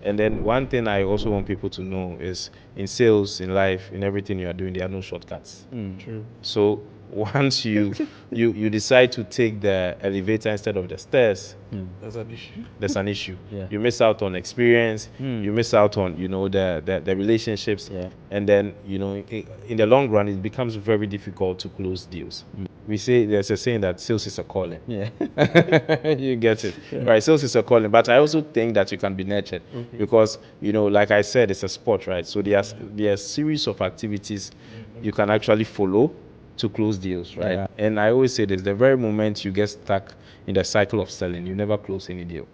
And then one thing I also want people to know is in sales, in life, in everything you are doing, there are no shortcuts. True. So once you decide to take the elevator instead of the stairs, That's an issue. there's an issue. Yeah. You miss out on experience. You miss out on the relationships. Yeah. And then in the long run, it becomes very difficult to close deals. We say there's a saying that sales is a calling. Yeah. You get it, right? Sales is a calling, but I also think that you can be nurtured because like I said, it's a sport, right? So there's a series of activities you can actually follow to close deals, right? Yeah. And I always say this: the very moment you get stuck in the cycle of selling, you never close any deal.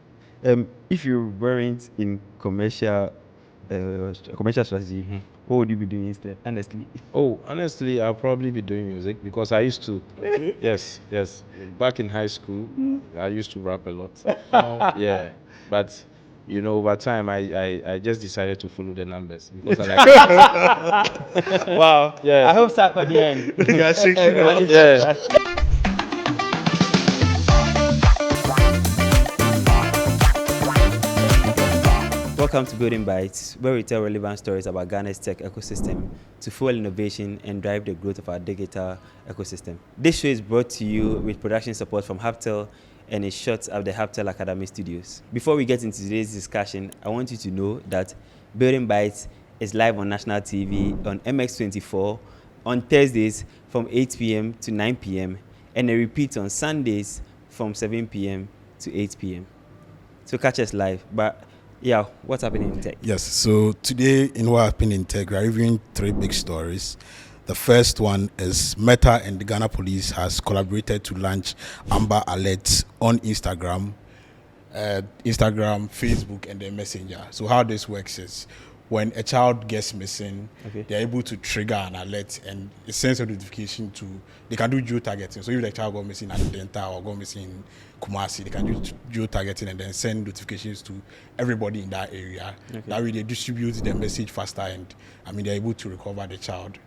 If you weren't in commercial strategy, what would you be doing instead? Honestly. Oh, honestly, I'll probably be doing music because I used to. Yes. Back in high school, I used to rap a lot. Yeah, but over time, I just decided to follow the numbers because I like. Wow. Yeah. I hope so for the end. Yeah. Welcome to Building Bytes, where we tell relevant stories about Ghana's tech ecosystem to fuel innovation and drive the growth of our digital ecosystem. This show is brought to you with production support from Haptel and is shot at the Haptel Academy Studios. Before we get into today's discussion, I want you to know that Building Bytes is live on national TV on MX24 on Thursdays from 8 p.m. to 9 p.m. and a repeat on Sundays from 7 p.m. to 8 p.m. So catch us live. But yeah, what's happening in tech? Yes, so today in What Happened in Tech, we are reviewing 3 big stories. The first one is Meta and the Ghana Police has collaborated to launch Amber Alerts on Instagram, Facebook, and then Messenger. So how this works is when a child gets missing, they're able to trigger an alert and it sends a notification to, they can do geo-targeting. So if the child got missing at Denta or got missing in Kumasi, they can do geo-targeting and then send notifications to everybody in that area. That way they distribute the message faster and they're able to recover the child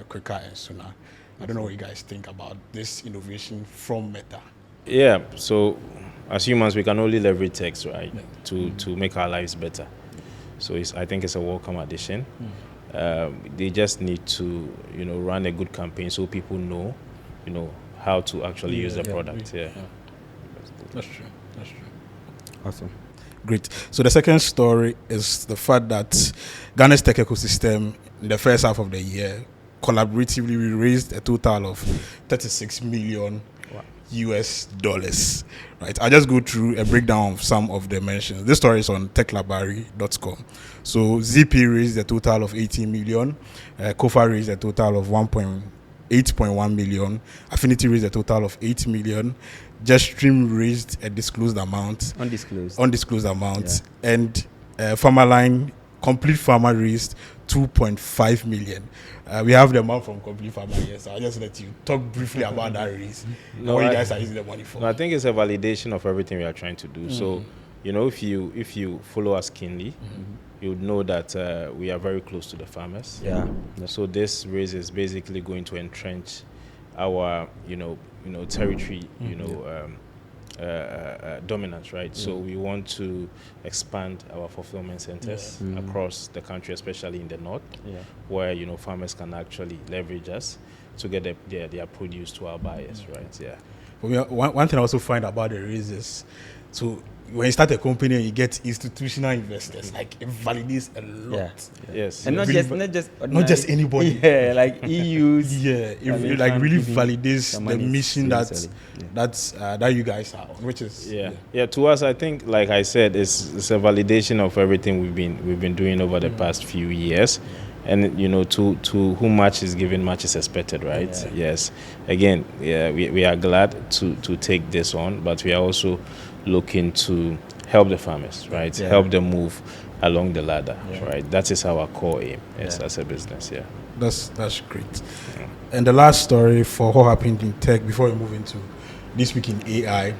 quicker and sooner. I don't know what you guys think about this innovation from Meta. Yeah, so as humans, we can only leverage text, right, to make our lives better. So I think it's a welcome addition. They just need to, run a good campaign so people know, how to actually use the product. Yeah. That's true. Awesome. Great. So the second story is the fact that Ghana's tech ecosystem in the first half of the year collaboratively we raised a total of 36 million US dollars. Right. I'll just go through a breakdown of some of the mentions. This story is on techlabari.com. So ZP raised a total of 18 million, Kofa raised a total of 8.1 million, Affinity raised a total of 8 million, JustStream raised a undisclosed amount, and Farmerline Complete Farmer raised 2.5 million. We have the amount from Complete Farmer here, so I'll just let you talk briefly about that raise. What you guys are using the money for. No, I think it's a validation of everything we are trying to do. So, if you follow us keenly, you would know that we are very close to the farmers. Yeah. So this raise is basically going to entrench our, territory, dominance, right? So we want to expand our fulfillment centers across the country, especially in the north, where farmers can actually leverage us to get their produce to our buyers, right? Yeah. But one thing I also find about the raise is, so when you start a company and you get institutional investors, like it validates a lot. Yes. And not just anybody. Yeah, like EUs. Yeah, it like really validates the mission that you guys are on, which is to us, I think, like I said, it's a validation of everything we've been doing over the past few years. And to whom much is given, much is expected, right? Yes. Again, we are glad to take this on, but we are also looking to help the farmers, right? Help them move along the ladder, right? That is our core aim as a business. Yeah. That's great. And the last story for what happened in tech before we move into this week in AI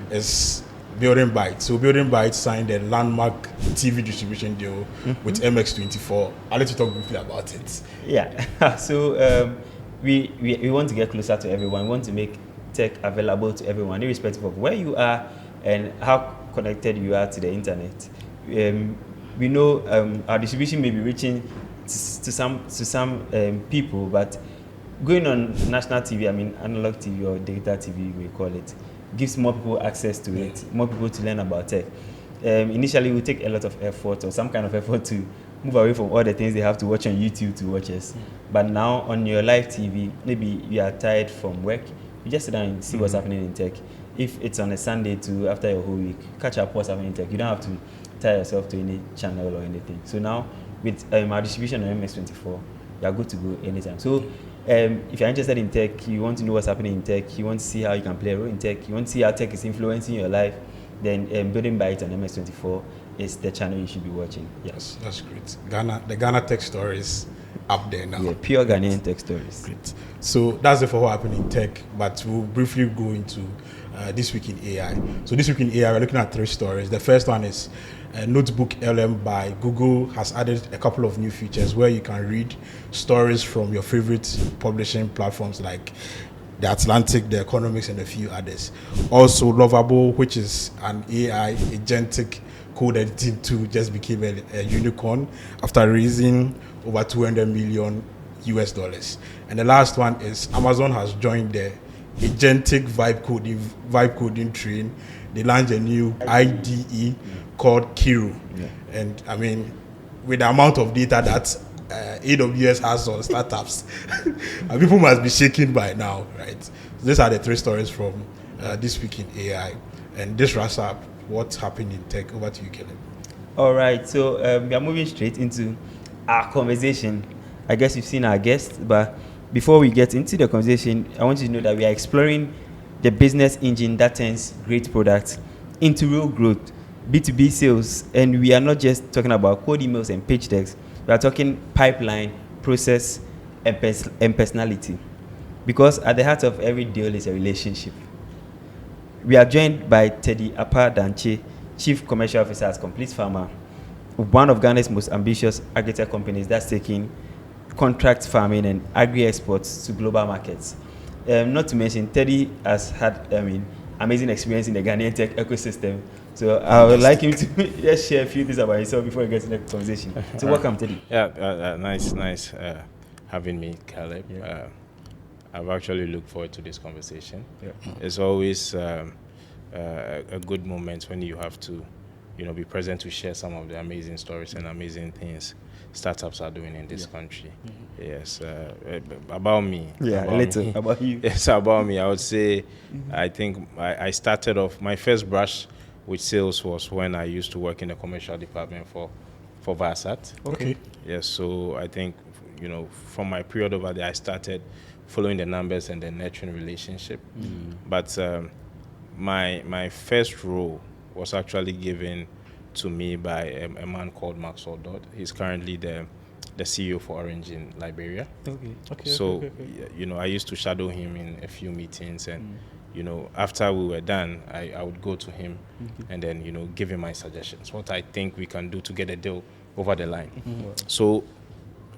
is Building Bytes. So Building Bytes signed a landmark TV distribution deal with MX24. I'll let you talk briefly about it. Yeah. So we want to get closer to everyone. We want to make tech available to everyone, irrespective of where you are and how connected you are to the internet. we know our distribution may be reaching to some people, but going on national TV, I mean analog TV or digital TV, we call it, gives more people access to it, more people to learn about tech. Initially, it will take a lot of effort or some kind of effort to move away from all the things they have to watch on YouTube to watch us. But now on your live TV, maybe you are tired from work, you just sit down and see what's happening in tech. If it's on a Sunday to after your whole week, catch up what's happening in tech. You don't have to tie yourself to any channel or anything. So now with our distribution on MS24, you are good to go anytime. So if you're interested in tech, you want to know what's happening in tech, you want to see how you can play a role in tech, you want to see how tech is influencing your life, then Building Bytes on MS24 is the channel you should be watching. Yes, that's great. The Ghana tech stories up there now. Yeah, pure Ghanaian tech stories. Great. So that's it for what happened in tech, but we'll briefly go into this week in AI. So this week in AI, we're looking at 3 stories. The first one is Notebook LM by Google has added a couple of new features where you can read stories from your favorite publishing platforms like The Atlantic, The Economics, and a few others. Also, Lovable, which is an AI agentic code editing tool, just became a unicorn after raising over $200 million. And the last one is Amazon has joined the agentic vibe coding train. They launched a new IDE called Kiro. Yeah. And I mean, with the amount of data that AWS has on startups, people must be shaken by now, right? So these are the 3 stories from this week in AI. And this wraps up what's happening in tech. Over to you, Caleb. All right, so we are moving straight into our conversation. I guess you've seen our guests, but before we get into the conversation, I want you to know that we are exploring the business engine that turns great products into real growth, B2B sales, and we are not just talking about code emails and pitch decks. We are talking pipeline, process, and personality. Because at the heart of every deal is a relationship. We are joined by Teddy Appah-Dankyi, Chief Commercial Officer at Complete Farmer, one of Ghana's most ambitious agri-tech companies that's taking contract farming and agri-exports to global markets. Not to mention, Teddy has had amazing experience in the Ghanaian tech ecosystem. So I would like him to just share a few things about himself before we get to the conversation. So welcome, Teddy. Yeah, nice having me, Caleb. Yeah. I've actually looked forward to this conversation. Yeah. It's always a good moment when you have to, be present to share some of the amazing stories and amazing things startups are doing in this country. Mm-hmm. Yes, about me. Yeah, about you. Yes, about me. I would say, I think I started off, my first brush with sales was when I used to work in the commercial department for Varsat. Okay. Yes, so I think, from my period over there, I started following the numbers and the nurturing relationship. But my first role was actually given to me by a man called Maxwell Dodd. He's currently the CEO for Orange in Liberia. Okay. So, I used to shadow him in a few meetings, and after we were done, I would go to him and then give him my suggestions, what I think we can do to get a deal over the line. So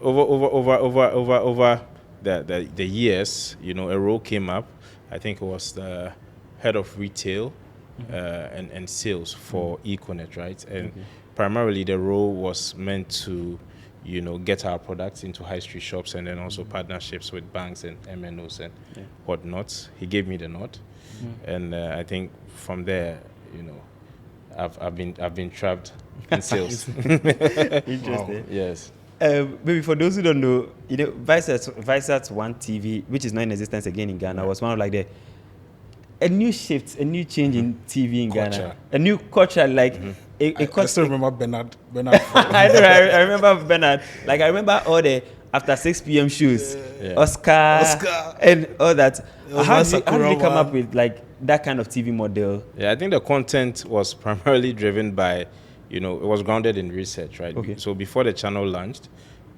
over the years, a role came up. I think it was the head of retail and sales for Econet, right? And primarily the role was meant to, get our products into high street shops and then also partnerships with banks and MNOs and whatnot. He gave me the nod, and I think from there, I've been trapped in sales. Interesting. Wow. Yes. Maybe for those who don't know, Varsat One TV, which is not in existence again in Ghana, was one of a new shift, a new change in TV in culture. Ghana, a new culture. I still remember Bernard. I remember Bernard. I remember all the after 6 p.m. shows, Oscar, and all that. How did you come up with that kind of TV model? Yeah, I think the content was primarily driven by, it was grounded in research, right? Okay. So before the channel launched,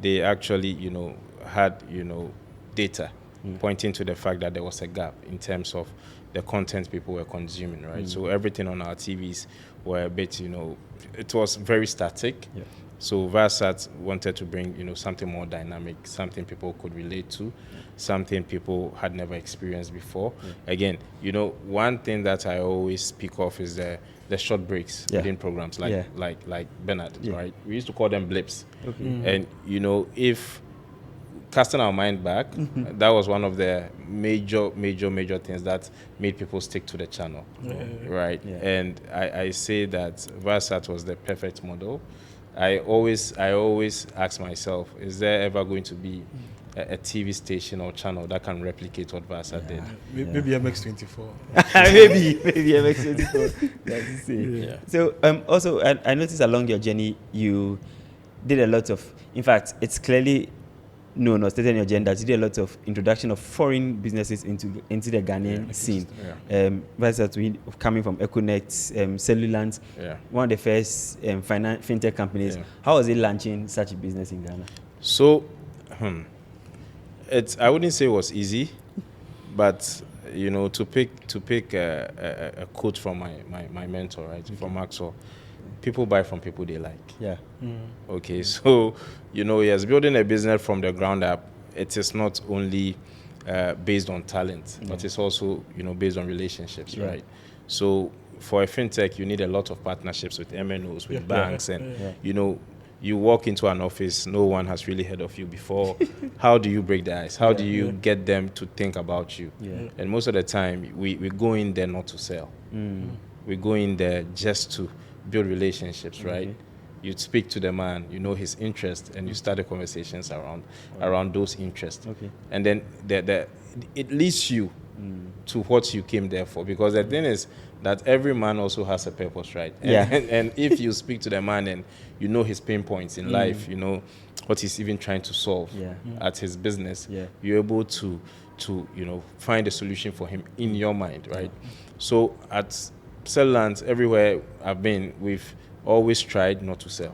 they actually, had, data pointing to the fact that there was a gap in terms of the content people were consuming, right? So everything on our TVs were a bit, it was very static. Yeah. So Viasat wanted to bring, something more dynamic, something people could relate to, something people had never experienced before. Again, one thing that I always speak of is the short breaks within programs, like Bernard, right? We used to call them blips. Okay. And if casting our mind back, that was one of the major things that made people stick to the channel, right? Yeah. And I say that Viasat was the perfect model. I always ask myself, is there ever going to be a TV station or channel that can replicate what Viasat did? Maybe MX24. maybe MX24. That's to say. Yeah. So also, I noticed along your journey, you did a lot of, in fact, it's clearly known or stated in your agenda that you did a lot of introduction of foreign businesses into the Ghanaian scene. Viasat, coming from Econet, Cellulant, one of the first fintech companies. Yeah. How was it launching such a business in Ghana? So, I wouldn't say it was easy, but to pick a quote from my mentor, right, from Maxwell. People buy from people they like. Yeah. Okay, so yes, building a business from the ground up, it is not only based on talent, but it's also based on relationships, right? So for a fintech, you need a lot of partnerships with MNOs, with banks, and you walk into an office, no one has really heard of you before. How do you break the ice? How do you get them to think about you? And most of the time, we go in there not to sell. We go in there just to build relationships, right? You speak to the man, his interest, and you start the conversations around those interests. And then it leads you to what you came there for. Because the thing is that every man also has a purpose, right? And if you speak to the man and his pain points in life, what he's even trying to solve at his business, you're able to find a solution for him in your mind, right? So at Cellulant, everywhere I've been, we've always tried not to sell.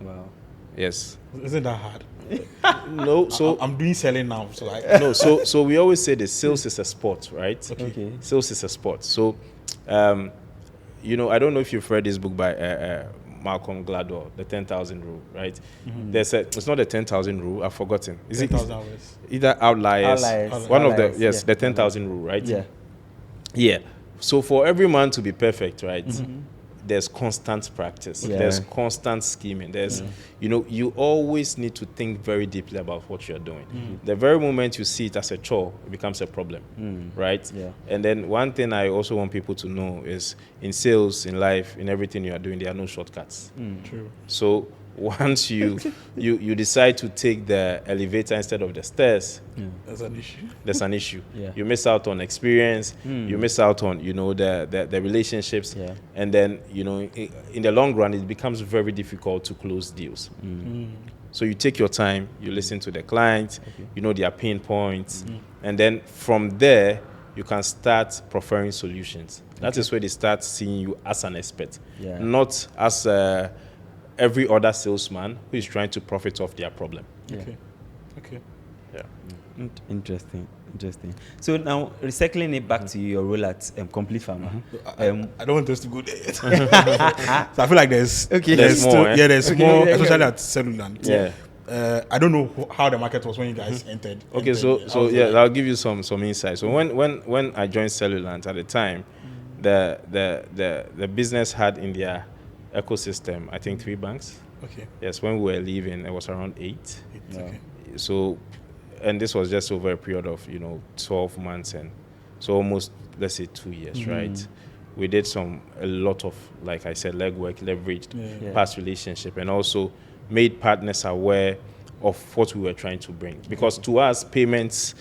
Wow. Yes. Isn't that hard? No. So I'm doing selling now. So no. So we always say that sales is a sport, right? Okay. Sales is a sport. So, I don't know if you've read this book by Malcolm Gladwell, The 10,000 Rule, right? It's not the 10,000 Rule. I've forgotten. Is 10,000 it hours? Either outliers. One of the the 10,000 Rule, right? Yeah. So for every man to be perfect, right, there's constant practice. There's constant scheming. There's, you always need to think very deeply about what you're doing. The very moment you see it as a chore, it becomes a problem, right? And then one thing I also want people to know is in sales, in life, in everything you are doing, there are no shortcuts. True. So once you decide to take the elevator instead of the stairs, there's an issue. You miss out on experience, you miss out on the relationships, and then in the long run it becomes very difficult to close deals. So you take your time, you listen to the clients, their pain points, and then from there you can start preferring solutions. That is where they start seeing you as an expert, not as every other salesman who is trying to profit off their problem. Okay. Yeah. Interesting. So now, recycling it back to your role at Complete Farmer. I don't want us to go there yet. So I feel like there's more. There's more, especially at Cellulant. I don't know how the market was when you guys entered. Okay, so I'll give you some insight. So when I joined Cellulant at the time, the business had in their ecosystem, I think 3 banks. Okay. Yes, when we were leaving, it was around 8. Okay. So, and this was just over a period of 12 months, and so almost, let's say, 2 years, right? We did a lot of, like I said, legwork, leveraged past relationship, and also made partners aware of what we were trying to bring. Because to us, payments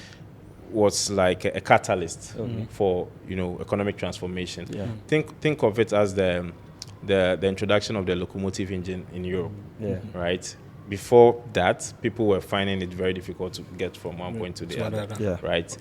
was like a catalyst for economic transformation. Think of it as the introduction of the locomotive engine in Europe, right? Before that, people were finding it very difficult to get from one point to the other, right?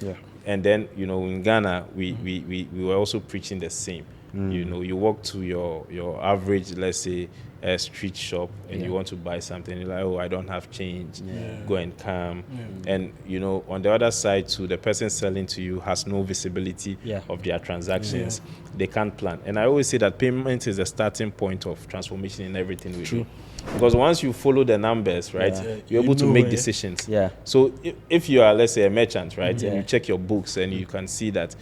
And then, in Ghana, we were also preaching the same. You walk to your average, let's say, a street shop and you want to buy something, you're like, oh, I don't have change, go and come. And, you know, on the other side too, the person selling to you has no visibility of their transactions. They can't plan. And I always say that payment is the starting point of transformation in everything we do. Because once you follow the numbers, right, you're able to make decisions. So if you are, let's say, a merchant, right, and you check your books and you can see that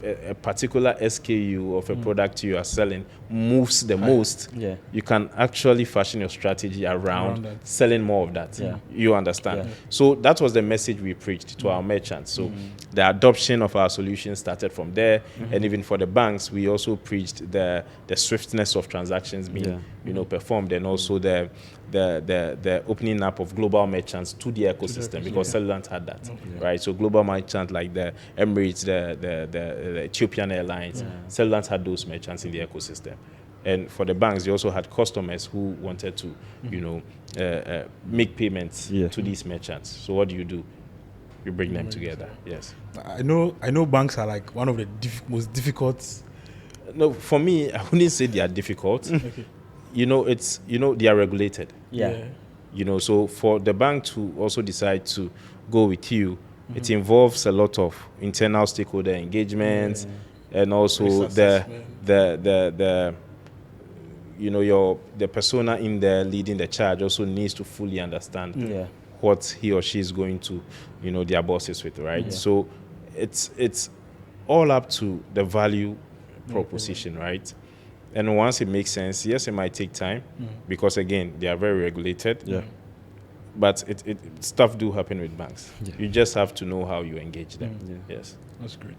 a particular SKU of a product you are selling moves the most, you can actually fashion your strategy around selling more of that. You understand? So that was the message we preached to our merchants. So the adoption of our solution started from there. And even for the banks, we also preached the swiftness of transactions being performed, and also the opening up of global merchants to the ecosystem, because Cellulant had that, right? So global merchants like the Emirates, the Ethiopian Airlines, Cellulant had those merchants in the ecosystem. And for the banks, they also had customers who wanted to, make payments to these merchants. So what do? You bring them together. Yes. I know banks are like one of the most difficult. No, for me, I wouldn't say they are difficult. They are regulated. So for the bank to also decide to go with you, it involves a lot of internal stakeholder engagement, and also the persona in there leading the charge also needs to fully understand what he or she is going to, their bosses with, right? So it's all up to the value proposition, right? And once it makes sense, yes, it might take time, because again, they are very regulated. But stuff do happen with banks. You just have to know how you engage them. Yes, that's great.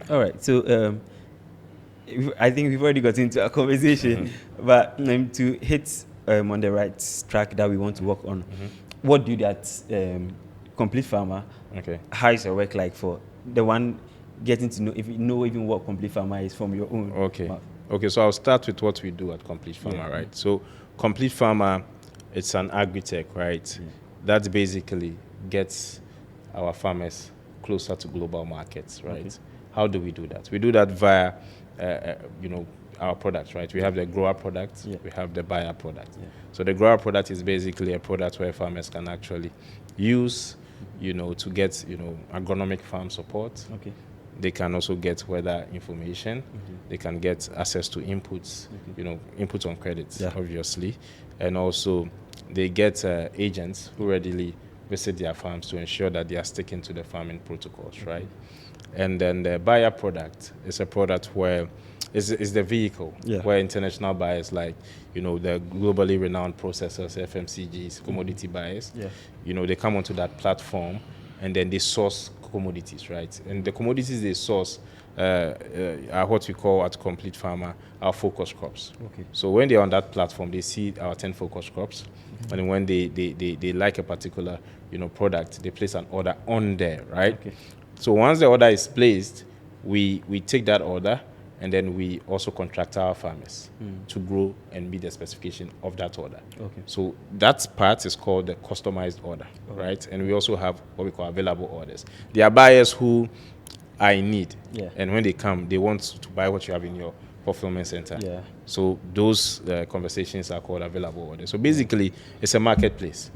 All right, so I think we've already got into a conversation, but to hit on the right track that we want to work on, what do that Complete Farmer? How is your work like for the one getting to know, if you know even what Complete Farmer is from your own Okay, so I'll start with what we do at Complete Farmer, right? So Complete Farmer, it's an agri-tech, right? That basically gets our farmers closer to global markets, right? How do we do that? We do that via, our products, right? We have the grower product, we have the buyer product. So the grower product is basically a product where farmers can actually use, to get, agronomic farm support. They can also get weather information. They can get access to inputs, inputs on credits, obviously. And also they get agents who readily visit their farms to ensure that they are sticking to the farming protocols, right? And then the buyer product is a product where is the vehicle where international buyers like, the globally renowned processors, FMCGs, commodity buyers, they come onto that platform and then they source commodities, right? And the commodities they source are what we call at Complete Farmer our focus crops. So when they're on that platform, they see our 10 focus crops, and when they like a particular product, they place an order on there, right? So once the order is placed, we take that order, and then we also contract our farmers to grow and meet the specification of that order. So that part is called the customized order, right? And we also have what we call available orders. There are buyers who are in need, and when they come, they want to buy what you have in your fulfillment center. So those conversations are called available orders. So basically, it's a marketplace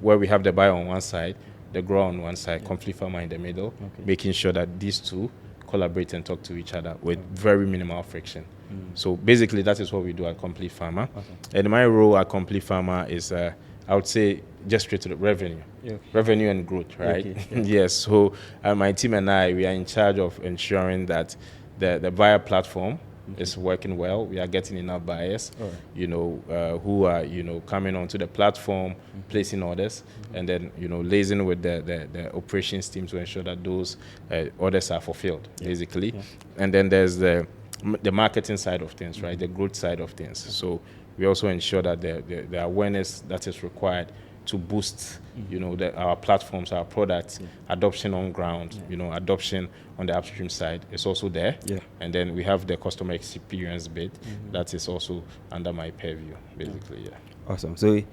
where we have the buyer on one side, the grower on one side, Complete Farmer in the middle, making sure that these two collaborate and talk to each other with very minimal friction. So basically, that is what we do at Complete Farmer. And my role at Complete Farmer is, I would say, just straight to the revenue. Revenue and growth, right? Yes. So my team and I, we are in charge of ensuring that the buyer platform is working well. We are getting enough buyers, who are, coming onto the platform, placing orders, and then, liaising with the operations team to ensure that those orders are fulfilled, basically. And then there's the marketing side of things, right? The growth side of things. So we also ensure that the awareness that is required to boost, our platforms, our products, adoption on ground, adoption on the upstream side is also there. And then we have the customer experience bit that is also under my purview, basically. Awesome. So he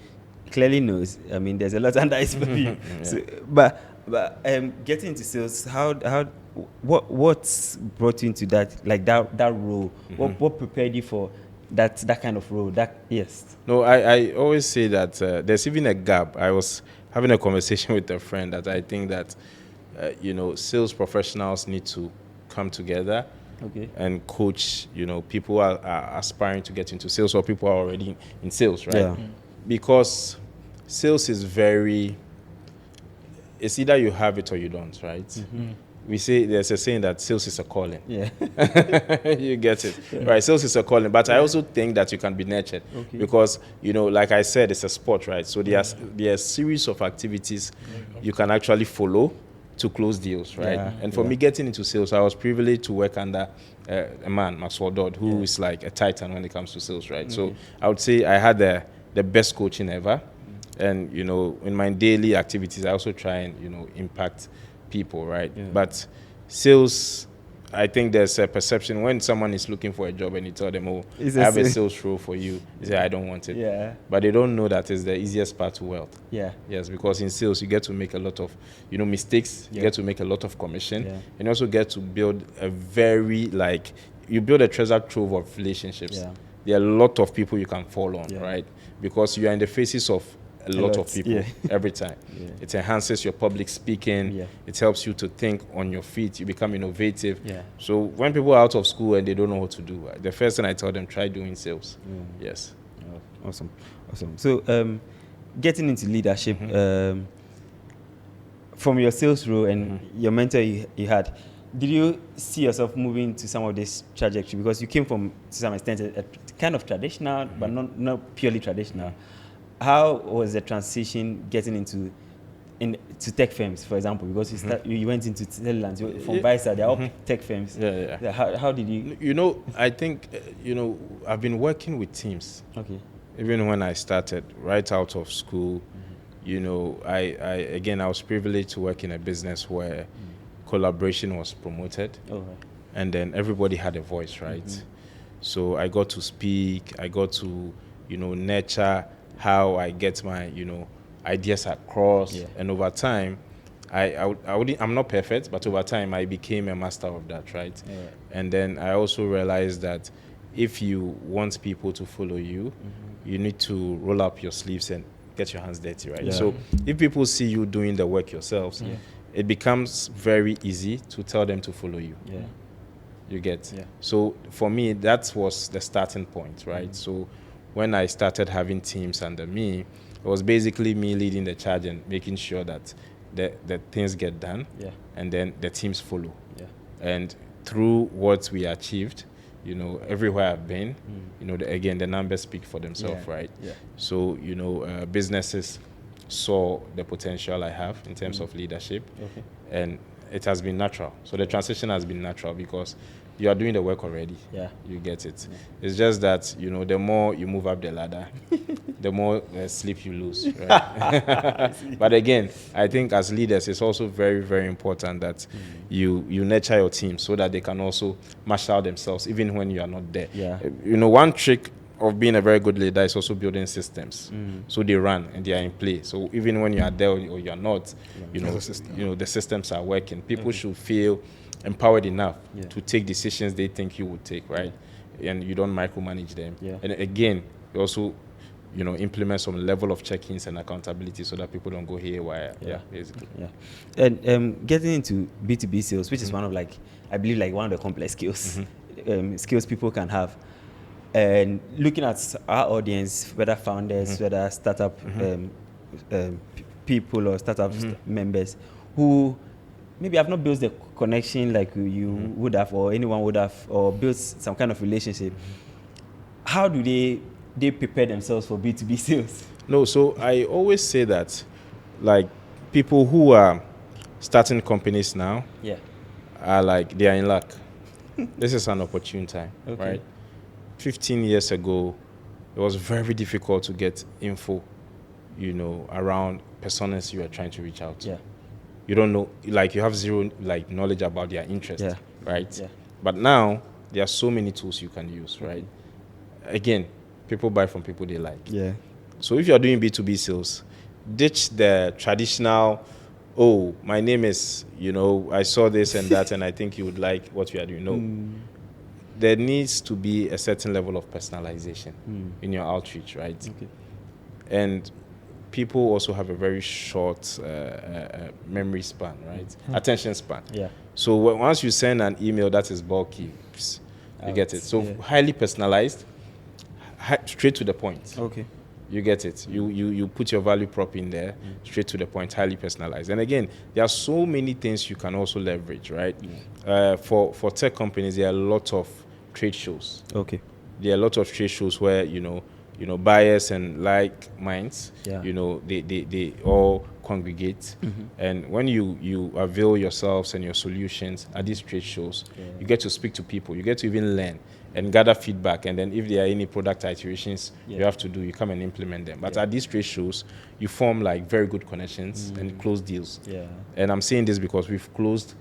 clearly knows. I mean, there's a lot under his purview. So, but getting into sales, what's brought you into that, like that role? What prepared you for that kind of role? Yes. No, I always say that there's even a gap. I was having a conversation with a friend that I think that, sales professionals need to come together and coach, people are aspiring to get into sales or people are already in sales, right? Yeah. Because sales is it's either you have it or you don't, right? We say there's a saying that sales is a calling. Yeah. You get it. Right. Sales is a calling. But I also think that you can be nurtured because, like I said, it's a sport, right? So there are a series of activities you can actually follow to close deals, right? Yeah. And for me getting into sales, I was privileged to work under a man, Maxwell Dodd, who is like a titan when it comes to sales, right? So I would say I had the best coaching ever. And, in my daily activities, I also try and, impact people, right? Yeah. But sales, I think there's a perception when someone is looking for a job and you tell them, I have a sales role for you, they say, I don't want it. Yeah. But they don't know that it's the easiest path to wealth. Yeah. Yes, because in sales, you get to make a lot of, mistakes. You get to make a lot of commission. Yeah. And you also get to build you build a treasure trove of relationships. Yeah. There are a lot of people you can fall on, right? Because you are in the faces of a lot of people every time. Yeah. It enhances your public speaking. Yeah. It helps you to think on your feet. You become innovative. Yeah. So when people are out of school and they don't know what to do, the first thing I tell them, try doing sales. Yes. Oh, awesome. So getting into leadership, from your sales role and your mentor you had, did you see yourself moving to some of this trajectory? Because you came from, to some extent, a kind of traditional, but not purely traditional. How was the transition getting into tech firms, for example? Because you went into Netherlands from Visa, they're all tech firms. Yeah. How did you? I think I've been working with teams. Okay. Even when I started right out of school, I was privileged to work in a business where collaboration was promoted, and then everybody had a voice, right? So I got to speak. I got to nurture how I get my, ideas across. Yeah. And over time, I'm not perfect, but over time I became a master of that, right? Yeah. And then I also realized that if you want people to follow you, you need to roll up your sleeves and get your hands dirty, right? Yeah. So if people see you doing the work yourselves, it becomes very easy to tell them to follow you. Yeah. You get? Yeah. So for me, that was the starting point, right? So when I started having teams under me, it was basically me leading the charge and making sure that the things get done, and then the teams follow. Yeah. And through what we achieved, everywhere I've been, again, the numbers speak for themselves, right? Yeah. So, businesses saw the potential I have in terms of leadership, and it has been natural. So the transition has been natural because you are doing the work already. Yeah. You get it. Yeah. It's just that, the more you move up the ladder, the more sleep you lose. Right? But again, I think as leaders, it's also very, very important that you nurture your team so that they can also marshal themselves even when you are not there. Yeah. One trick of being a very good leader is also building systems. So they run and they are in play. So even when you are there or you are not, the systems are working. People should feel empowered enough to take decisions they think you would take, right? And you don't micromanage them. Yeah. And again, you also, implement some level of check-ins and accountability so that people don't go haywire. Yeah, basically. Yeah. And getting into B2B sales, which is one of I believe one of the complex skills, skills people can have. And looking at our audience, whether founders, whether startup people or startup members who maybe have not built the connection like you would have, or anyone would have, or built some kind of relationship, how do they prepare themselves for B2B sales? No, so I always say that, people who are starting companies now are they are in luck. This is an opportune time, right? 15 years ago, it was very difficult to get info, around personas you are trying to reach out to. Yeah. You don't know, you have zero knowledge about their interest, right? Yeah. But now there are so many tools you can use, right? Again, people buy from people they like. Yeah. So if you are doing B2B sales, ditch the traditional, my name is, I saw this and that, and I think you would like what you are doing. No. there needs to be a certain level of personalization in your outreach, right? Okay. And people also have a very short memory span, right? Attention span. Yeah. So once you send an email that is bulky, you get it. So Yeah. highly personalized, straight to the point. Okay. You get it. You put your value prop in there, straight to the point, highly personalized. And again, there are so many things you can also leverage, right? For tech companies, there are a lot of trade shows. Okay. There are a lot of trade shows where buyers and like minds, Yeah. they all congregate. And when you avail yourselves and your solutions at these trade shows, you get to speak to people. You get to even learn and gather feedback. And then if there are any product iterations you have to do, you come and implement them. But at these trade shows, you form like very good connections and close deals. Yeah. And I'm saying this because we've closed,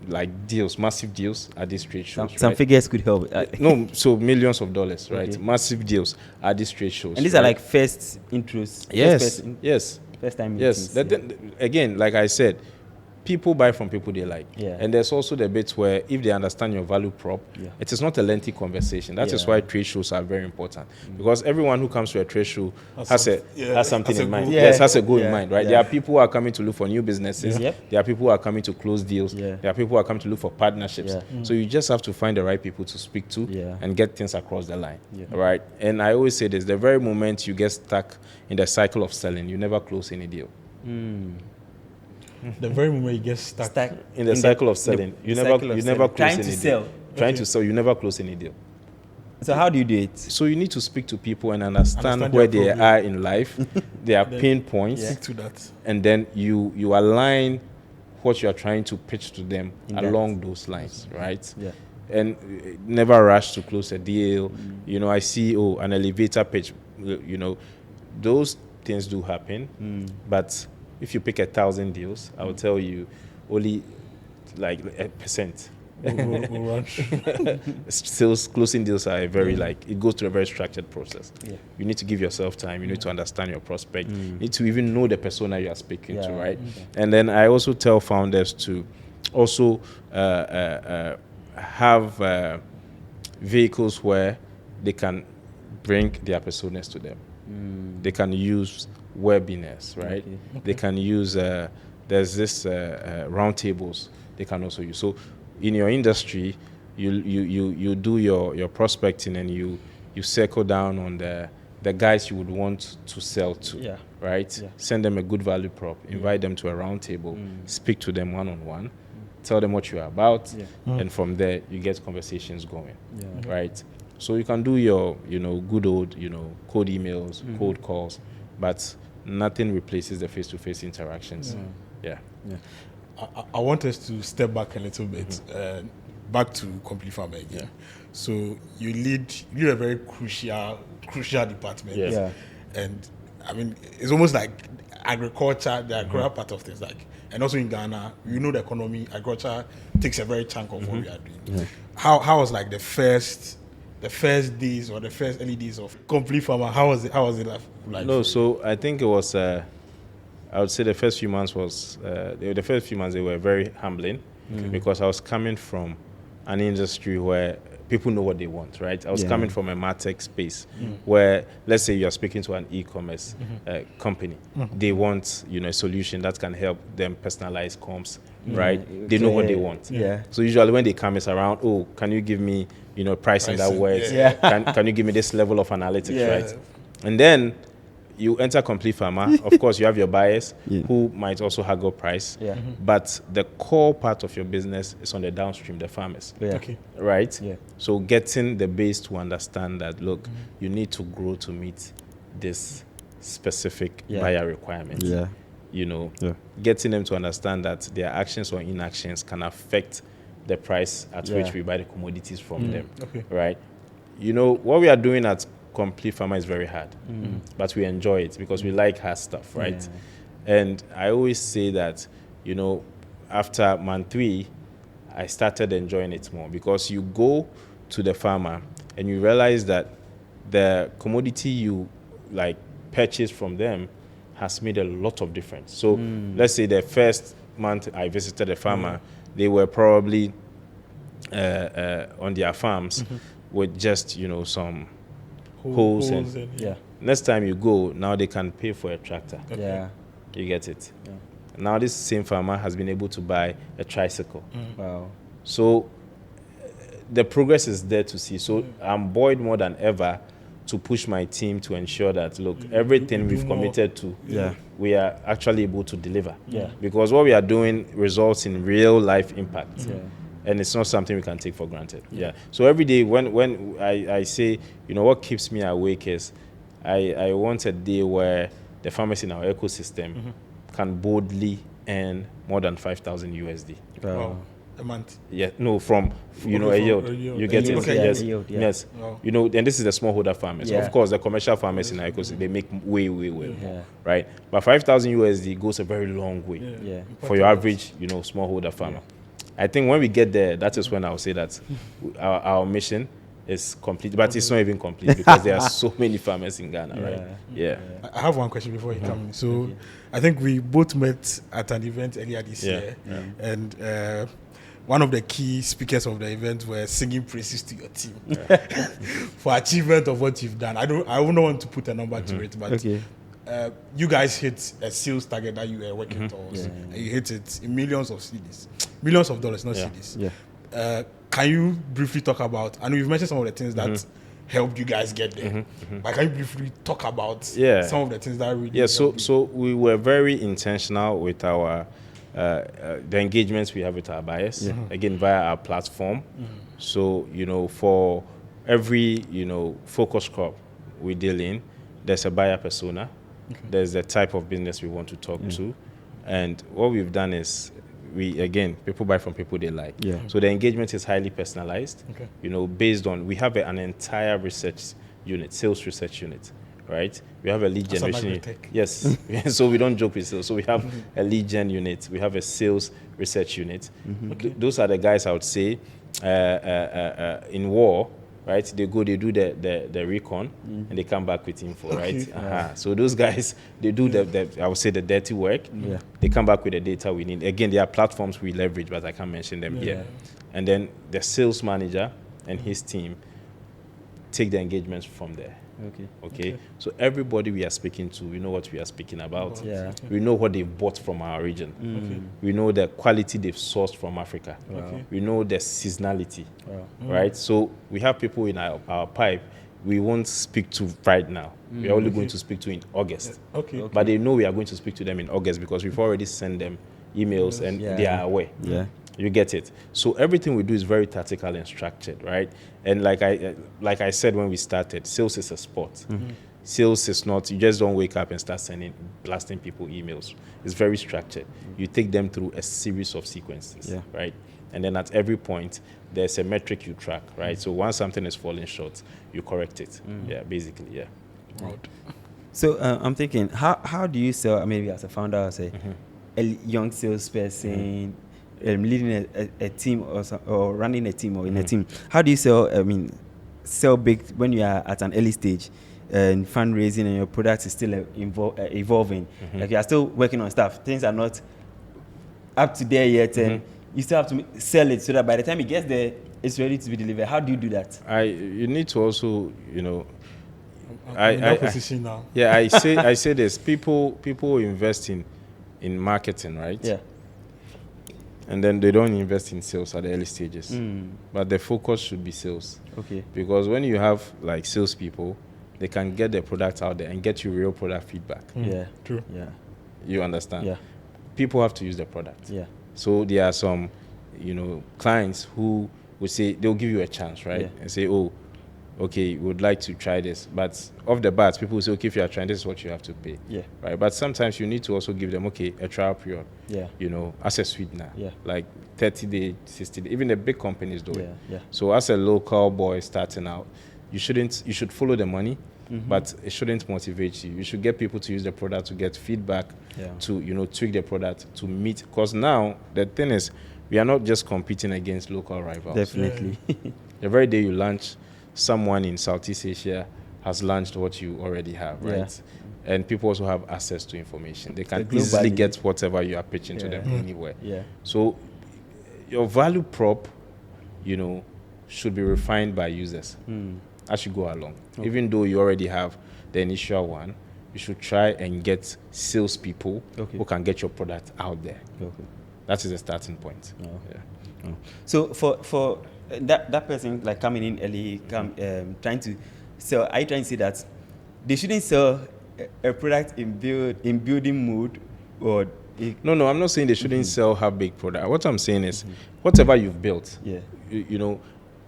like deals, massive deals at these trade shows. Some right? figures could help. No, so millions of dollars, right? Okay. Massive deals at these trade shows. And these right? are like first intros. Yes. First time Yes. meetings. Again, like I said, people buy from people they like. Yeah. And there's also the bit where if they understand your value prop, it is not a lengthy conversation. That is why trade shows are very important. Because everyone who comes to a trade show has something in mind. Yeah. Yes, has a goal in Yeah. mind, right? Yeah. There are people who are coming to look for new businesses. Yep. There are people who are coming to close deals. Yeah. There are people who are coming to look for partnerships. Yeah. So you just have to find the right people to speak to and get things across the line. Yeah. Right? And I always say this, the very moment you get stuck in the cycle of selling, you never close any deal. The very moment you get stuck. In the cycle of selling, you never close Trying any to deal. sell. Trying to sell, you never close any deal. So how do you do it? So you need to speak to people and understand their where they problem. are in life, their pain points, Stick to that. and then you align what you are trying to pitch to them In that. along those lines, right? Yeah. And never rush to close a deal. I see an elevator pitch. Those things do happen, but if you pick 1,000 deals, I will tell you only like 1%. We'll run. Sales closing deals are it goes through a very structured process. Yeah. You need to give yourself time. You need to understand your prospect. You need to even know the persona you are speaking to, right? And then I also tell founders to also have vehicles where they can bring their personas to them. They can use webinars, right? Okay. They can use there's this roundtables they can also use. So in your industry, you do your prospecting and you circle down on the guys you would want to sell to, right? Yeah. Send them a good value prop, invite them to a roundtable, speak to them one-on-one, tell them what you're about, and from there you get conversations going, right? So you can do your good old cold emails, cold calls, but nothing replaces the face-to-face interactions. Yeah. I want us to step back a little bit, back to Complete Farmer again. So you lead a very crucial department. Yes. Yeah. And I mean, it's almost like agriculture, the agricultural part of things, and also in Ghana, the economy, agriculture takes a very chunk of what we are doing. Yeah. How was like the first days or the first early days of Complete Farmer? How was it like? No, so I think it was. I would say the first few months they were very humbling because I was coming from an industry where people know what they want, right? I was coming from a MarTech space where, let's say you're speaking to an e-commerce company. They want, a solution that can help them personalize comms, right? They know what they want. Yeah. So usually when they come, it's around, can you give me, pricing that works? Yeah. Can you give me this level of analytics, right? And then you enter Complete Farmer. Of course, you have your buyers who might also haggle price. Yeah. But the core part of your business is on the downstream, the farmers. Yeah. Okay. Right? Yeah. So getting the base to understand that, look, you need to grow to meet this specific buyer requirement. Yeah. Getting them to understand that their actions or inactions can affect the price at which we buy the commodities from them. Okay. Right? What we are doing at Complete Farmer is very hard, but we enjoy it because we like hard stuff, right? Yeah. And I always say that, after month 3, I started enjoying it more because you go to the farmer and you realize that the commodity you purchase from them has made a lot of difference. So let's say the first month I visited the farmer, they were probably on their farms with just some Holes holes. and- Yeah. Next time you go, now they can pay for a tractor. Okay. Yeah. You get it. Yeah. Now this same farmer has been able to buy a tricycle. Wow. So the progress is there to see. So I'm buoyed more than ever to push my team to ensure that, look, everything you do we've more. committed to, Yeah. we are actually able to deliver. Yeah. Because what we are doing results in real life impact. Yeah. And it's not something we can take for granted. Yeah. So every day when I say, what keeps me awake is I want a day where the farmers in our ecosystem can boldly earn more than 5,000 USD. Wow. A month. Yeah, no, from a yield. a yield. You get A it? yield, Yes, a yield, yeah. yes. Wow. And this is the smallholder farmers. Yeah. Of course, the commercial farmers in our ecosystem, they make way well, Yeah. right? But 5,000 USD goes a very long way Yeah. for your average, smallholder farmer. I think when we get there, that is when I'll say that our mission is complete, but it's not even complete because there are so many farmers in Ghana, right? Yeah. I have one question before you come in. So I think we both met at an event earlier this year, and one of the key speakers of the event were singing praises to your team for achievement of what you've done. I wouldn't want to put a number to it, but you guys hit a sales target that you were working towards, and you hit it in millions of dollars, not cedis. Yeah. Can you briefly talk about? I know you've mentioned some of the things that helped you guys get there, but can you briefly talk about some of the things that really? Yeah. So we were very intentional with our the engagements we have with our buyers. Again, via our platform. So for every focus crop we deal in, there's a buyer persona. There's the type of business we want to talk to, and what we've done is people buy from people they like. Yeah. So the engagement is highly personalized. Okay. Based on we have an entire sales research unit, right? We have a lead That's generation. AgricTech. Yes. So we don't joke with sales. So we have a lead gen unit. We have a sales research unit. Those are the guys I would say in war. Right, they do the recon and they come back with info, right? So those guys, they do I would say the dirty work. They come back with the data we need. Again, there are platforms we leverage, but I can't mention them here. And then the sales manager and his team take the engagements from there. Okay. So everybody we are speaking to, we know what we are speaking about. Yeah. We know what they've bought from our region. We know the quality they've sourced from Africa. We know the seasonality. Right? So we have people in our pipe we won't speak to right now. We are only going to speak to in August. Okay. But they know we are going to speak to them in August because we've already sent them emails and they are aware. Yeah. You get it. So everything we do is very tactical and structured, right? And like I said when we started, sales is a sport. Sales is not, you just don't wake up and start blasting people emails. It's very structured. You take them through a series of sequences, right? And then at every point, there's a metric you track, right? So once something is falling short, you correct it. Yeah, basically, yeah. Right. So I'm thinking, how do you sell, maybe as a founder, as a young salesperson, leading a team or running a team or in a team, how do you sell big when you are at an early stage and fundraising and your product is still evolving? Like you are still working on stuff. Things are not up to there yet, and you still have to sell it so that by the time it gets there, it's ready to be delivered. How do you do that? You need to also, I'm in that position now. Yeah, I say this. People invest in marketing, right? Yeah. And then they don't invest in sales at the early stages. But the focus should be sales. Okay. Because when you have like salespeople, they can get their product out there and get you real product feedback. Yeah. True. Yeah. You understand? Yeah. People have to use the product. Yeah. So there are some, clients who will say, they'll give you a chance, right? Yeah. And say, oh, okay, we would like to try this. But off the bat, people will say, okay, if you are trying, this is what you have to pay. Yeah. Right? But sometimes you need to also give them, okay, a trial period. Yeah. As a sweetener. Yeah. Like 30 days, 60 days. Even the big companies do it. Yeah. So as a local boy starting out, you should follow the money, but it shouldn't motivate you. You should get people to use the product to get feedback, to tweak the product to meet. Because now the thing is, we are not just competing against local rivals. Definitely. The very day you launch, someone in Southeast Asia has launched what you already have, right? Yeah. And people also have access to information. They can Globally. easily get whatever you are pitching to them anywhere. Yeah. So your value prop, should be refined by users as you go along. Okay. Even though you already have the initial one, you should try and get salespeople who can get your product out there. Okay. That is a starting point. Oh. Yeah. Oh. So for that person like coming in early, trying to sell, are you trying to say that they shouldn't sell a product in building mode, or No, I'm not saying they shouldn't sell half baked product. What I'm saying is, whatever you've built,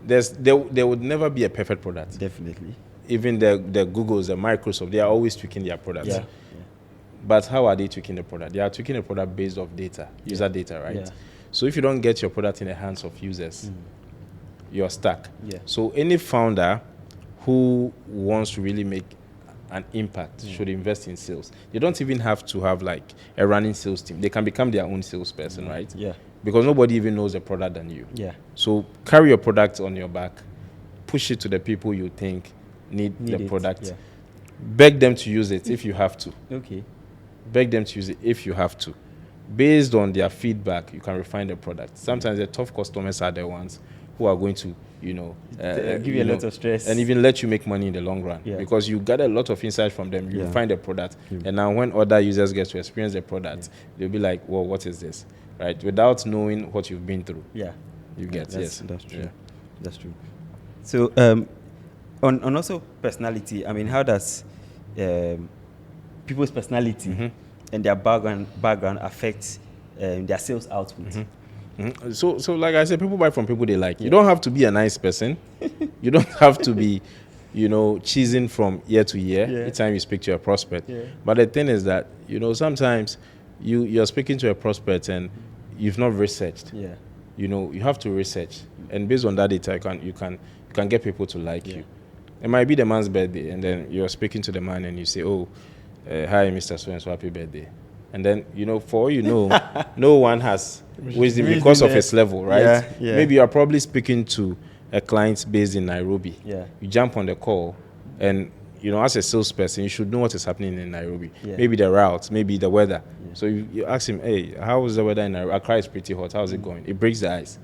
there would never be a perfect product. Definitely. Even the Googles, the Microsoft, they are always tweaking their products. Yeah. But how are they tweaking the product? They are tweaking the product based off data, user data, right? Yeah. So if you don't get your product in the hands of users, you're stuck. Yeah. So any founder who wants to really make an impact should invest in sales. They don't even have to have like a running sales team. They can become their own salesperson, right? Yeah. Because nobody even knows the product than you. Yeah. So carry your product on your back, push it to the people you think need the product. Yeah. Beg them to use it if you have to. Okay. Beg them to use it if you have to. Based on their feedback, you can refine the product. Sometimes the tough customers are the ones who are going to, give you a lot of stress. and even let you make money in the long run. Yeah. Because you get a lot of insight from them. You Yeah. refine the product. And now when other users get to experience the product, they'll be like, well, what is this? Right? Without knowing what you've been through. Yeah. You get, yes. That's true. Yeah. That's true. So, on also personality, I mean, how does people's personality and their background affect their sales output? So like I said, people buy from people they like. You don't have to be a nice person. You don't have to be, cheesing from year to year each time you speak to a prospect. Yeah. But the thing is that, sometimes you're speaking to a prospect and you've not researched. Yeah. You have to research. And based on that data, you can get people to like you. It might be the man's birthday, and then you're speaking to the man and you say, oh, hi, Mr. So-and-so, happy birthday. And then, for all you know, no one has wisdom because of his level, right? Yeah. Maybe you are probably speaking to a client based in Nairobi. Yeah. You jump on the call, and, as a salesperson, you should know what is happening in Nairobi. Yeah. Maybe the route, maybe the weather. Yeah. So you ask him, hey, how is the weather in Nairobi? Accra is pretty hot. How's it going? It breaks the ice.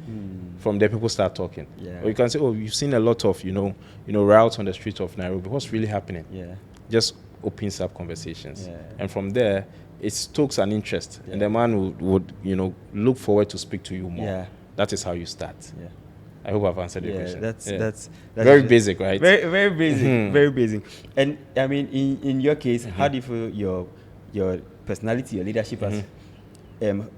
From there, people start talking. Yeah. Or you can say, oh, you've seen a lot of, routes on the streets of Nairobi. What's really happening? Yeah. Just opens up conversations. Yeah. And from there, it stokes an interest. And the man would look forward to speak to you more. Yeah. That is how you start. Yeah. I hope I've answered your question. That's very basic, right? Very, very basic. Very basic. And I mean, in your case, how do you feel your personality, your leadership has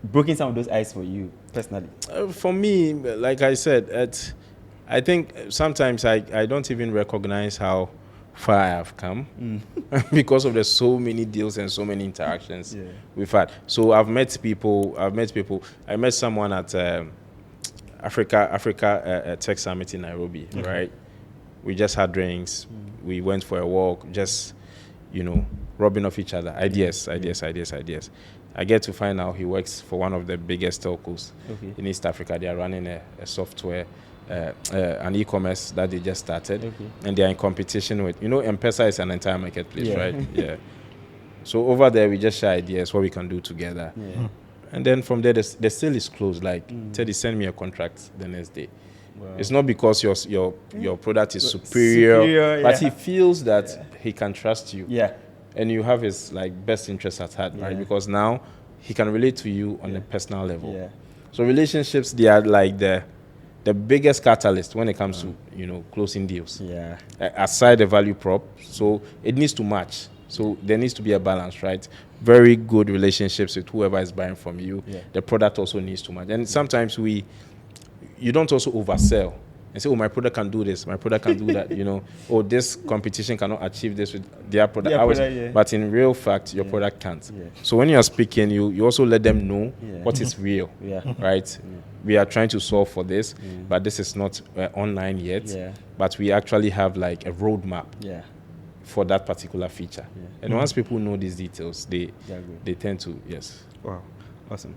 broken some of those ice for you personally? For me, like I said, I think sometimes I don't even recognize how far I have come because of the so many deals and so many interactions we've had. So I met someone at Africa Tech Summit in Nairobi, right? We just had drinks. We went for a walk, just, rubbing off each other. Ideas. I get to find out he works for one of the biggest telcos in East Africa. They are running a software, an e-commerce that they just started. And they are in competition with, M-Pesa is an entire marketplace, right? Yeah. So over there, we just share ideas, what we can do together. Yeah. And then from there, the sale is closed. Like, Teddy, send me a contract the next day. Wow. It's not because your product is superior, but he feels that he can trust you. Yeah. And you have his best interest at heart, right? Because now he can relate to you on a personal level. Yeah. So relationships, they are like the biggest catalyst when it comes to closing deals. Yeah. Aside the value prop, so it needs to match. So there needs to be a balance, right? Very good relationships with whoever is buying from you. Yeah. The product also needs to match. And sometimes you don't also oversell and say, oh, my product can do this, my product can do that, or this competition cannot achieve this with their product. But in real fact, your product can't. Yeah. So when you are speaking, you also let them know what is real, right? Yeah. We are trying to solve for this, but this is not online yet. Yeah. But we actually have a roadmap for that particular feature. Yeah. And once people know these details, they tend to, Wow, awesome.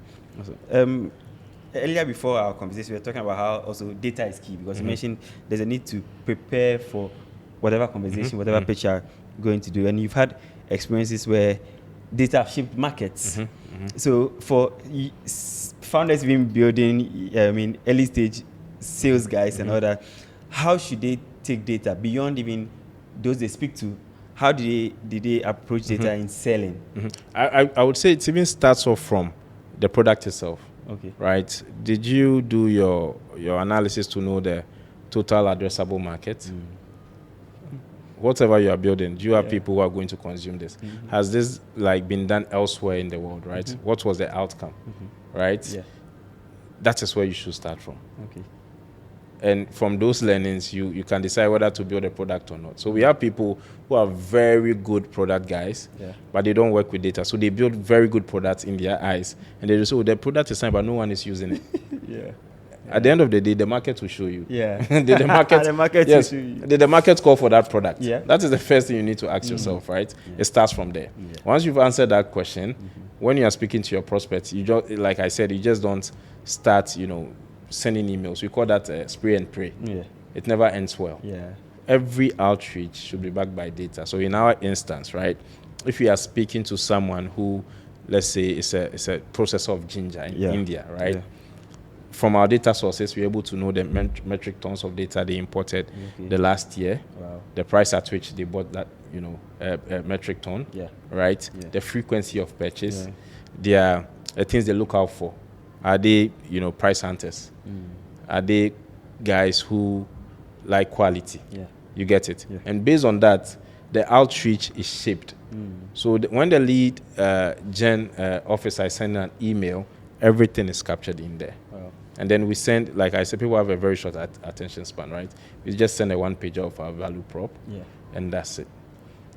Earlier before our conversation, we were talking about how also data is key, because you mentioned there's a need to prepare for whatever conversation, whatever pitch you're going to do. And you've had experiences where data have shaped markets. So for founders even building, early stage sales guys and all that, how should they take data beyond even those they speak to? How did they approach data in selling? I would say it even starts off from the product itself. Okay. Right? Did you do your analysis to know the total addressable market? Whatever you are building, do you have people who are going to consume this? Has this like been done elsewhere in the world, right? What was the outcome, right? Yeah. That is where you should start from. Okay. And from those learnings, you can decide whether to build a product or not. So we have people who are very good product guys, but they don't work with data. So they build very good products in their eyes, and they just say, oh, the product is fine, but no one is using it. Yeah. At the end of the day, the market will show you. Yeah. Did the market, The market yes, will show you. did the market call for that product? Yeah. That is the first thing you need to ask yourself, right? It starts from there. Once you've answered that question, when you are speaking to your prospects, you just, like I said, you just don't start, sending emails. We call that spray and pray. Yeah. It never ends well. Yeah. Every outreach should be backed by data. So in our instance, right, if you are speaking to someone who, let's say, is a processor of ginger in India, right? Yeah. From our data sources, we're able to know the metric tons of data they imported the last year, the price at which they bought that, metric ton, right? Yeah. The frequency of purchase, the things they look out for. Are they, price hunters? Are they guys who like quality? Yeah. You get it? Yeah. And based on that, the outreach is shaped. So when the lead gen officer is sending an email, everything is captured in there. Wow. And then we send, like I said, people have a very short attention span, right? We just send a one page of our value prop, and that's it.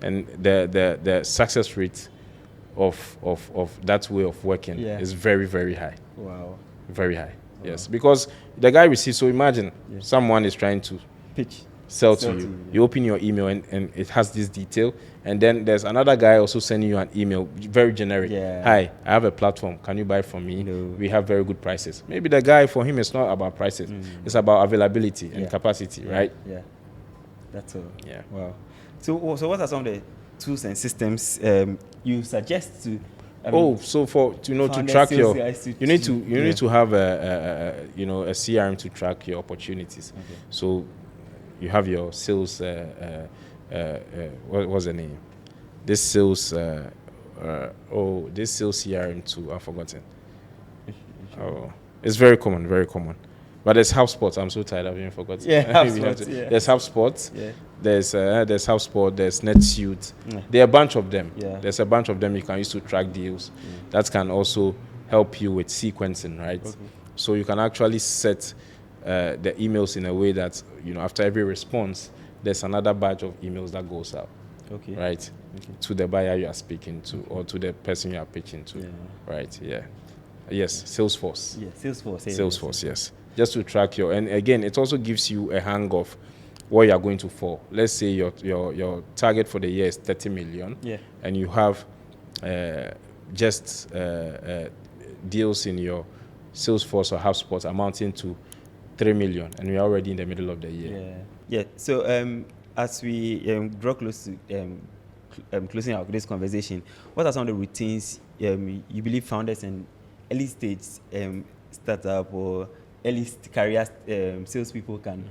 And the success rate of that way of working is very, very high. Wow. Very high. Wow. Yes. Because the guy receives, so imagine someone is trying to sell to you. You open your email and it has this detail. And then there's another guy also sending you an email, very generic. Yeah. Hi, I have a platform. Can you buy from me? No. We have very good prices. Maybe the guy, for him, it's not about prices. It's about availability and capacity, right? Yeah. That's all. Yeah. Wow. So what are some of the tools and systems you suggest to? So for to track your, you need to have a CRM to track your opportunities. Okay. So you have your sales. What's the name? This sales. This sales CRM tool. I've forgotten. Oh, it's very common. Very common. But there's HubSpot. I'm so tired of even forgotten. Yeah, HubSpot, There's HubSpot. Yeah. There's HubSpot. There's NetSuite. Yeah. There are a bunch of them. Yeah. There's a bunch of them you can use to track deals. That can also help you with sequencing, right? Okay. So you can actually set the emails in a way that after every response, there's another batch of emails that goes out. Okay. Right. Okay. To the buyer you are speaking to or to the person you are pitching to. Yeah. Right. Yeah. Yes. Salesforce. Yeah. Salesforce. Yes. Just to track and again, it also gives you a hang of what you are going to for. Let's say your target for the year is 30 million, and you have deals in your Salesforce or HubSpot amounting to 3 million, and we're already in the middle of the year. Yeah. So as we draw close to closing out this conversation, what are some of the routines you believe founders and early stage startup or early career salespeople can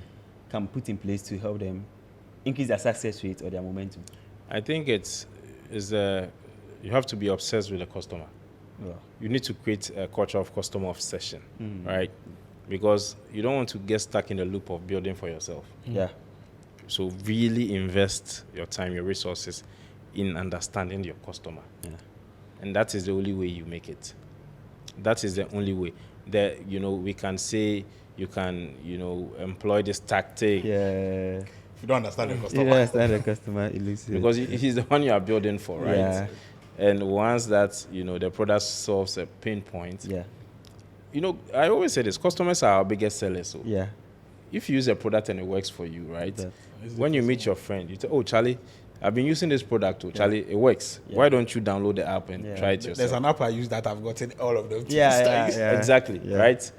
put in place to help them increase their success rate or their momentum? I think you have to be obsessed with the customer. Yeah. You need to create a culture of customer obsession, right? Because you don't want to get stuck in the loop of building for yourself. Yeah. So really invest your time, your resources in understanding your customer. Yeah. And that is the only way you make it. That is the only way. That we can say you can employ this tactic. Yeah. If you don't understand the customer. You don't understand the customer, because he's the one you are building for, right? Yeah. And once that the product solves a pain point. Yeah. I always say this: customers are our biggest sellers. So yeah. If you use a product and it works for you, right? When you meet your friend, you say, "Oh, Charlie, I've been using this product too. Charlie, it works. Yeah. Why don't you download the app and try it yourself?" There's an app I use that I've gotten all of them. Yeah. Exactly. Yeah. Right.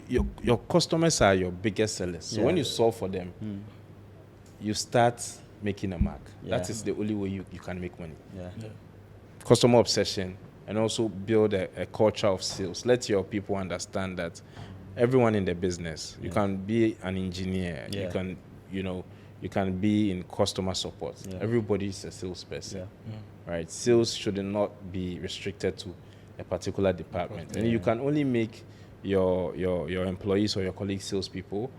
Your customers are your biggest sellers. So when you solve for them, you start making a mark. Yeah. That is the only way you can make money. Yeah. Customer obsession, and also build a culture of sales. Let your people understand that everyone in the business. You can be an engineer. Yeah. You can, you can be in customer support. Yeah. Everybody is a salesperson, Yeah. right? Sales should not be restricted to a particular department. And you can only make your employees or your colleagues salespeople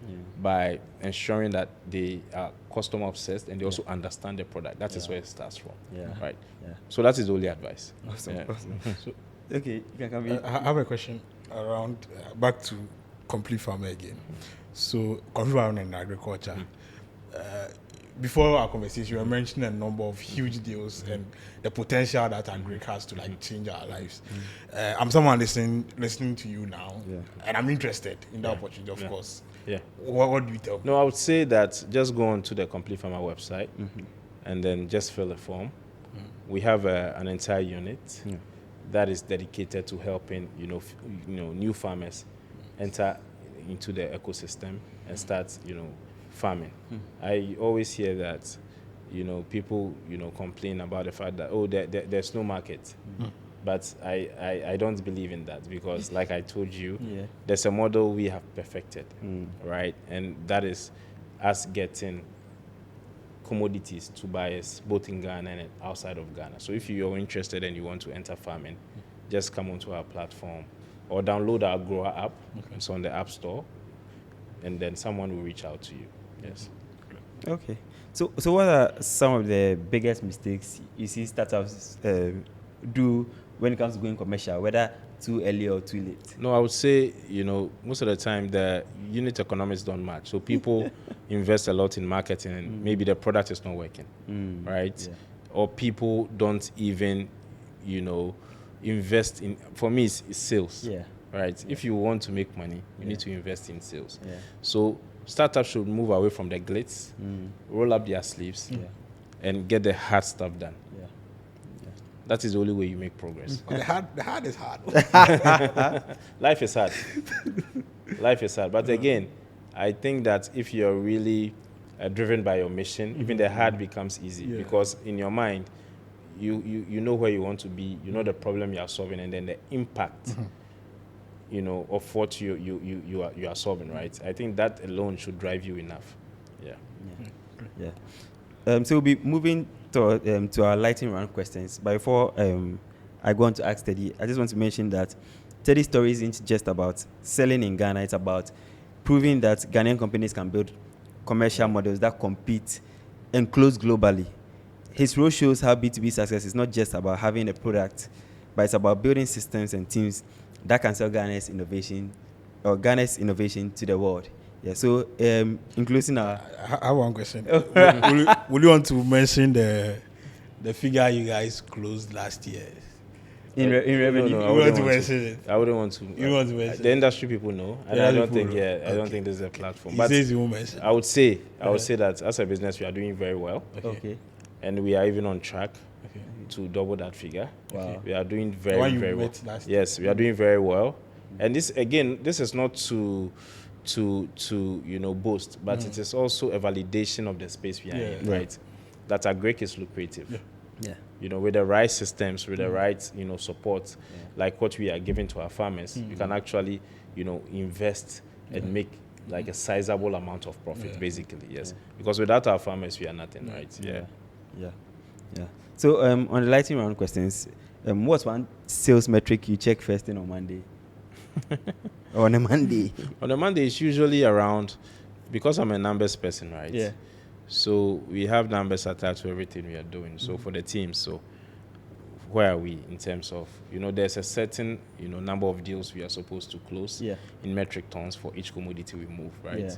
by ensuring that they are customer obsessed and they also understand the product. That is where it starts from, right? Yeah. So that is the only advice. Awesome. Yeah. Awesome. Okay, you can come in. I have a question around back to complete farmer again. So complete farming and agriculture. Before our conversation, you were mentioning a number of huge deals and the potential that agric has to like change our lives. I'm someone listening to you now, and I'm interested in the opportunity, of course. Yeah. What do you tell me? No, I would say that just go on to the Complete Farmer website and then just fill a form. We have an entire unit that is dedicated to helping new farmers enter into the ecosystem and start farming. I always hear that people complain about the fact that there's no market. But I don't believe in that, because like I told you, there's a model we have perfected, right? And that is us getting commodities to buyers both in Ghana and outside of Ghana. So if you're interested and you want to enter farming, just come onto our platform or download our Grower app. It's on the App Store, and then someone will reach out to you. Yes. Okay. So what are some of the biggest mistakes you see startups do when it comes to going commercial, whether too early or too late? No, I would say, most of the time the unit economics don't match. So people invest a lot in marketing and maybe the product is not working, right? Yeah. Or people don't even, invest in, for me, it's sales, right? If you want to make money, you need to invest in sales. So startups should move away from the glitz, roll up their sleeves, and get the hard stuff done. That is the only way you make progress. The hard is hard. Life is hard. Life is hard. But again, I think that if you're really driven by your mission, even the hard becomes easy, because in your mind, you know where you want to be, you know the problem you are solving, and then the impact, of what you are solving, right? I think that alone should drive you enough. So we'll be moving to our lightning round questions. But before I go on to ask Teddy, I just want to mention that Teddy's story isn't just about selling in Ghana. It's about proving that Ghanaian companies can build commercial models that compete and close globally. His role shows how B2B success is not just about having a product, but it's about building systems and teams that can sell Ghana's innovation to the world. Yeah, so in closing I have one question. Will you want to mention the figure you guys closed last year? In revenue? No, I wouldn't mention it. I wouldn't want to. You want to mention the industry people know. I don't think there's a platform. He says you won't mention. I would say that as a business we are doing very well. Okay. And we are even on track to double that figure. Wow. We are doing very well. Yes, we are doing very well. And this is not to boast, but it is also a validation of the space we are in, right? That agric is lucrative. With the right systems, with the right support, like what we are giving to our farmers, you can actually invest and make like a sizable amount of profit, basically. Yes, because without our farmers we are nothing, right? Yeah. So on the lightning round questions, what's one sales metric you check first thing on Monday? On a Monday. On a Monday, it's usually around, because I'm a numbers person, right? Yeah. So we have numbers attached to everything we are doing. So for the team, so where are we in terms of, there's a certain, number of deals we are supposed to close in metric tons for each commodity we move, right? Yeah.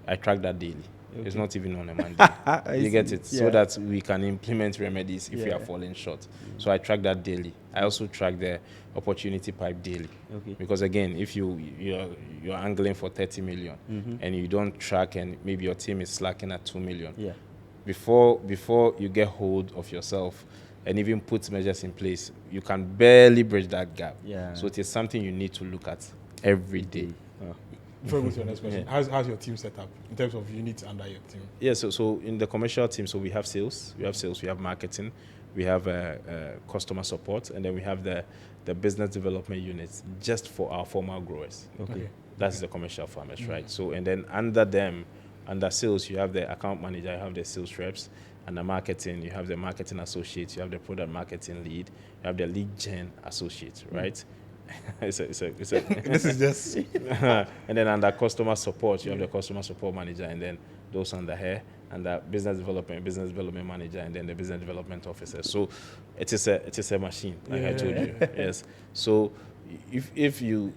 I track that daily. Okay. It's not even on a Monday. You get it? So that we can implement remedies if we are falling short. So I track that daily. I also track the opportunity pipe daily. Okay. Because again, if you're angling for 30 million and you don't track, and maybe your team is slacking at 2 million, before you get hold of yourself and even put measures in place, you can barely bridge that gap. Yeah. So it is something you need to look at every day. Before we go to the next question, how's your team set up in terms of units under your team? Yeah, so in the commercial team, so we have sales, we have marketing, we have customer support, and then we have the business development units just for our formal growers. Okay. That's the commercial farmers, right? So, and then under them, under sales, you have the account manager, you have the sales reps. Under marketing, you have the marketing associates, you have the product marketing lead, you have the lead gen associate, right? It's a This is just and then under customer support, you have the customer support manager, and then those under her, and the business development manager, and then the business development officer. So it is a machine, like I told you. Yes. So if you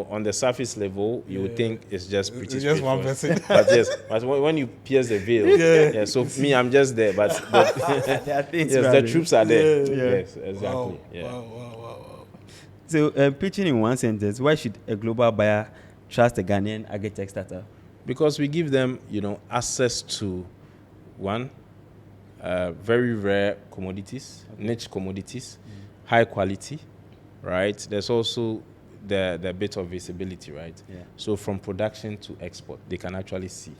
on the surface level, you would think it's just pretty it's just one straightforward. person. But yes, but when you pierce the veil, so me, I'm just there, but There are things yes, the running. troops are there. Yeah. Yes, exactly. Wow, Yeah. wow. So, pitching in one sentence, why should a global buyer trust a Ghanaian AgricTech startup? Because we give them, access to one, very rare commodities, niche commodities, high quality, right? There's also the bit of visibility, right? Yeah. So from production to export, they can actually see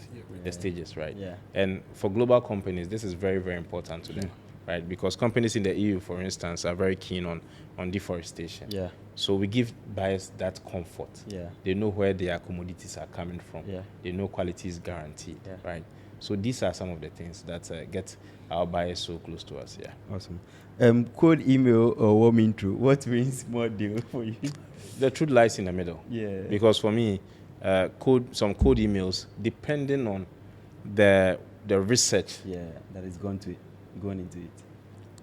the stages, right? Yeah. And for global companies, this is very, very important to them, right? Because companies in the EU, for instance, are very keen on deforestation. Yeah. So we give buyers that comfort. Yeah. They know where their commodities are coming from. Yeah. They know quality is guaranteed, Yeah. right? So these are some of the things that get our buyers so close to us. Yeah. Awesome. Code, email, or warm intro. What means more deal for you? The truth lies in the middle. Yeah. Because for me, some code emails, depending on the research, that is going into it.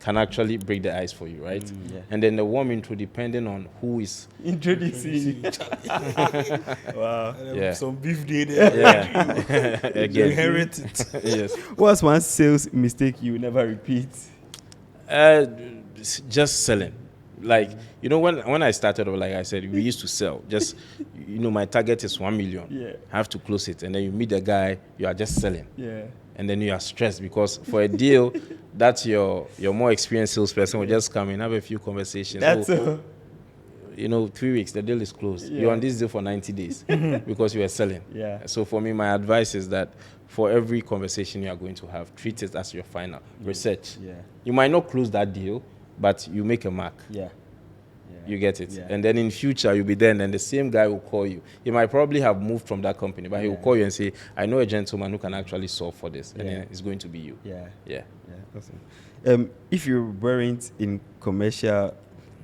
can actually break the ice for you, right? Yeah. And then the warm intro, depending on who is. Introducing. Wow. Yeah. Some beef day there. Yeah. You Again. inherit it. Yes. What's one sales mistake you never repeat? Just selling. Like, when I started, like I said, we used to sell. Just, my target is 1 million. Yeah. I have to close it. And then you meet the guy, you are just selling. Yeah. And then you are stressed because for a deal, that's your more experienced salesperson will just come in, have a few conversations. That's 3 weeks, the deal is closed. Yeah. You're on this deal for 90 days because you are selling. Yeah. So for me, my advice is that for every conversation you are going to have, treat it as your final. Research. Yeah. You might not close that deal, but you make a mark. Yeah. You get it. Yeah. And then in future, you'll be there, and then the same guy will call you. He might probably have moved from that company, but he will call you and say, I know a gentleman who can actually solve for this. And then it's going to be you. Yeah. Yeah. Yeah. Awesome. If you weren't in commercial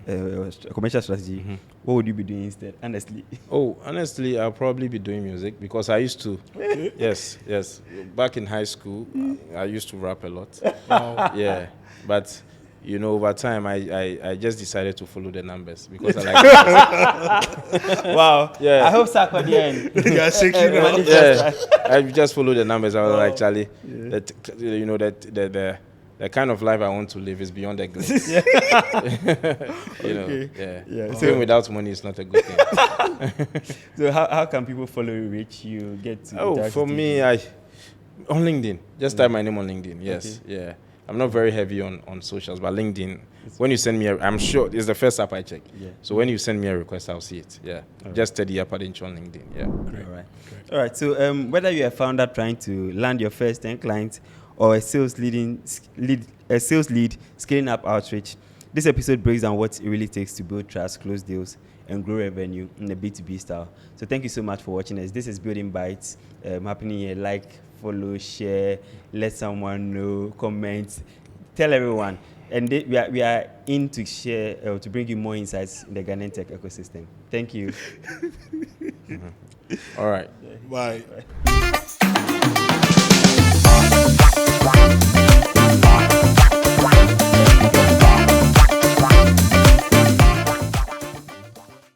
strategy, what would you be doing instead? Honestly. Oh, honestly, I'll probably be doing music because I used to. Yes. Back in high school, I used to rap a lot. Wow. Yeah. But, over time, I just decided to follow the numbers because I like Wow. Yeah. I hope Sako at the end. You are shaking now. Yeah. I just followed the numbers. I was like, Charlie, the kind of life I want to live is beyond the glitz. Yeah. Staying without money is not a good thing. So how can people follow you, reach you, get to interact For with me, you? on LinkedIn. Just type my name on LinkedIn. Yes. Okay. Yeah. I'm not very heavy on socials, but LinkedIn, when you send me, I'm sure it's the first app I check. Yeah. So when you send me a request, I'll see it. Yeah. Just Teddy Appah-Dankyi on LinkedIn. Yeah. Great. All right. So whether you're a founder trying to land your first 10 clients or a sales lead scaling up outreach, this episode breaks down what it really takes to build trust, close deals, and grow revenue in a B2B style. So thank you so much for watching us. This is Building Bytes. Happening here. Like, follow, share, let someone know, comment, tell everyone. And we are in to share, to bring you more insights in the Ghanaian tech ecosystem. Thank you. All right. Bye.